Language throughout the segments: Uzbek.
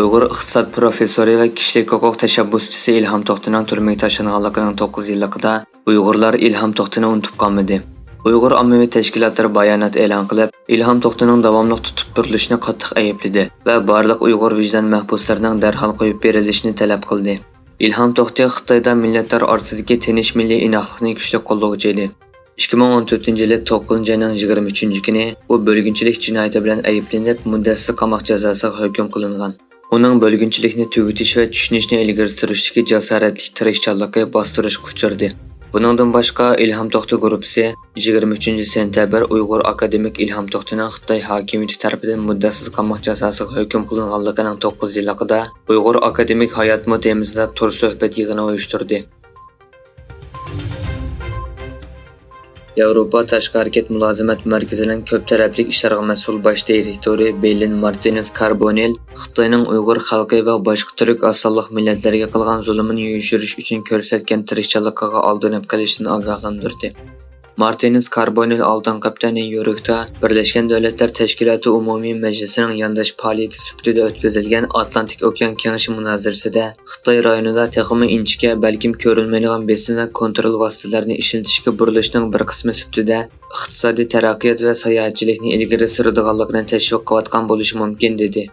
Uyghur iqtisod professori va kishilik huquq tashabbuschisi Ilhom To'xtining turmaga tashlanganligining 9 yilligida Uyg'urlar Ilhom To'xtini unutib qolmadi. Uyg'ur ommaviy tashkilotlari bayonot e'lon qilib, Ilhom To'xtining davomli tutib turilishini qattiq aybladi va barliq Uyg'ur vijdon mahbuslarining darhol qo'yib berilishini talab qildi. Ilhom To'xti Xitoyda millatlar orasidagi tinch milliy inoqlikni kuchli qo'llovchi edi. 2014-yili 9-ayning 23 kuni u bo'lginchilik jinoyati bilan ayblanib, muddatsiz qamoq jazosiga hukm qilingan. Uning bo'lginchilikni tugutish va tushunishni ilgari surishdagi jasoratli tirishchanligi bostirishga uchirdi. Buningdan boshqa Ilhom To'xti guruhi 23-sentabr Uyg'ur akademik Ilhom To'xtining Xitoy hokimiyati tomonidan muddatsiz qamoq jazosiga hukm qilinganligining 9 yilligida Uyg'ur akademik hayotmi temizida tur suhbat yig'ini uyushtirdi. Yevropa Tashqi harakat mulozimat markazining ko'p tarafli ishlarga mas'ul bosh direktori Belin Martinez Carbonell Xitoyning Uyg'ur xalqi va boshqa turk asonliq millatlarga qilgan zulmini yuyishirish uchun ko'rsatgan tirishchanligiga oldinib qilishini ogohlantirdi. Martinez Carbonell oldingi hafta Nyu-Yorkda Birlashgan Davlatlar Tashkiloti Umumiy Majlisining yondosh faoliyati sifatida o'tkazilgan Atlantik okean kengashi munozarasida Xitoy rayonida texmi inchga balkim ko'rilmaydigan besim va kontrol vositalarini ishlatishga burilishning bir qismi sifatida iqtisodiy taraqqiyot va sayohatchilikni ilgari suradiganligini tashviq qilayotgan bo'lishi mumkin dedi.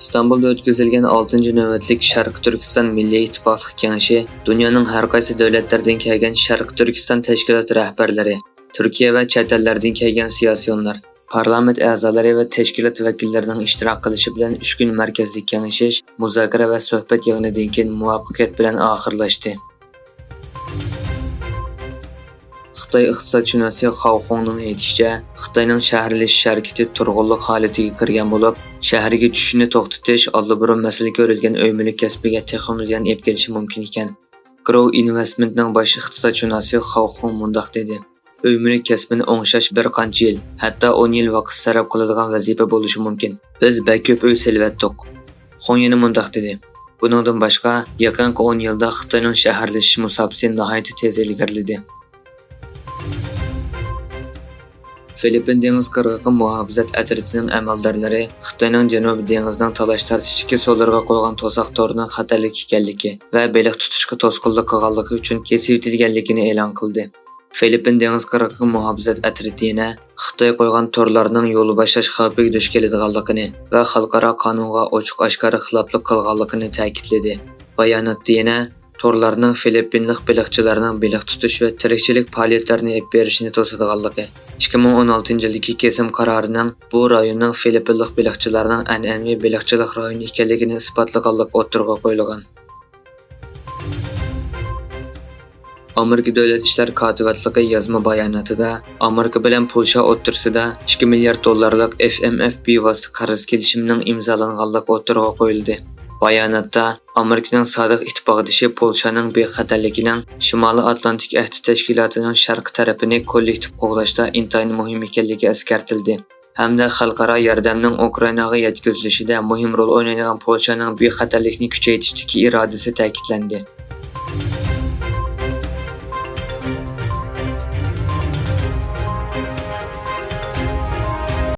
İstanbul'da o'tkazilgan 6-navbatlik Sharq Turkiston Milliy Ittifoqlik kengashi dunyoning har qaysi davlatlaridan kelgan Sharq Turkiston tashkilot rahbarlari, Turkiya va chet ellardan kelgan siyosiyonlar, parlament a'zolari va tashkilot vakillarining ishtirok qilishi bilan 3 kun markazli kengashish, muzokara va suhbat yig'inidan keyin muvaffaqiyat bilan oxirlashdi. Xitoy iqtisodshunosi Xao Xongning aytishicha, Xitoyning shaharlashish harakati turg'unlik holatiga kirgan bo'lib, shaharga tushishni to'xtatish allburun masala ko'rilgan uy-mulk kasbiga texnik ziyon olib kelishi mumkin ekan. Grow Investment'ning bosh iqtisodshunosi Xao Xong mundaq dedi: Uy-mulk kasbini o'ngshash bir qancha yil, hatto 10 yil vaqt sarf qiladigan vazifa bo'lishi mumkin. Biz bak ko'p uy selvatdik. Xong yana mundaq dedi: Buningdan boshqa, yaqinqi 10 yilda Xitoyning shaharlashish musobaqasi nihoyatda tez ilgariladi. Filippin dengiz qirg'og'i muhofazat atritining amaldorlari Xitoyning Janubiy dengizining talash tartishga so'llarga qo'ygan to'siq to'rining xatarlik ekanligi va baliq tutishga to'sqinlik qilganligi uchun kesib yetilganligini e'lon qildi. Filippin dengiz qirg'og'i muhofazat atriti yana Xitoy qo'ygan to'rlarning yo'l boshlash xavfiga duch keladiganligini va xalqaro qonunga ochiq-oshkora xiloflik qilganligini ta'kidladi. Bayonotda yana Torlarning Filippinlik baliqchilarning baliq tutish va tirikchilik faoliyatlarini olib berishini to'sadiganligi, 2016-yildagi kesim qarorining bu rayonning Filippinlik baliqchilarining an'anaviy baliqchilik rayoni ekanligini isbotlaganligi o'tirg'a qo'yilgan. Amerika Davlat ishlar kotibatligi yozma bayonotida Amerika bilan Polsha o'rtasida $2 milliard FMF bevosita qarz kelishimining imzolanganligi o'tirg'a qo'yildi. Bayonotda Amerikaning sodiq ittifoqdoshi Polshaning bexatarligining Shimoliy Atlantik ahdi tashkilotining sharq tarafini kollektiv qo'g'dashda intayin muhim ekanligi eskartildi. Hamda xalqaro yordamning Ukrainaga yetkazilishida muhim rol o'ynaydigan Polshaning bexatarlikni kuchaytirishdagi irodasi ta'kidlandi.